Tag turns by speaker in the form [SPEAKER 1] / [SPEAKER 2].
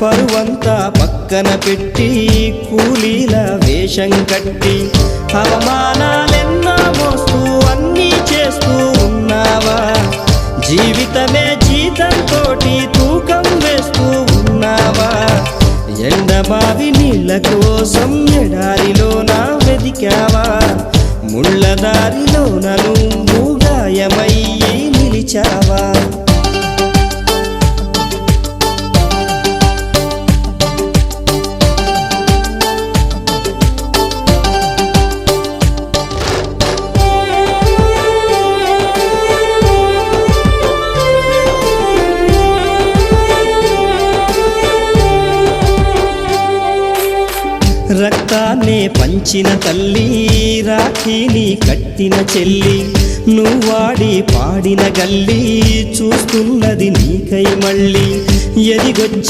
[SPEAKER 1] పరువంతా పక్కన పెట్టి కూలీల వేషం కట్టి అవమానాలెన్నో మోస్తూ అన్నీ చేస్తూ ఉన్నావా? జీవితమే జీతంతోటి తూకం వేస్తూ ఉన్నావా? ఎండమావి నీళ్ళ కోసం ఎడారిలోన వెదికావా? ముళ్ళదారిలోన నువ్వు గాయమయ్యి నిలిచావా? రక్తాన్నే పంచిన తల్లి, రాఖీని కట్టిన చెల్లి, నువ్వాడి పాడిన గల్లి చూస్తున్నది నీకై మళ్ళీ. ఎదిగొచ్చి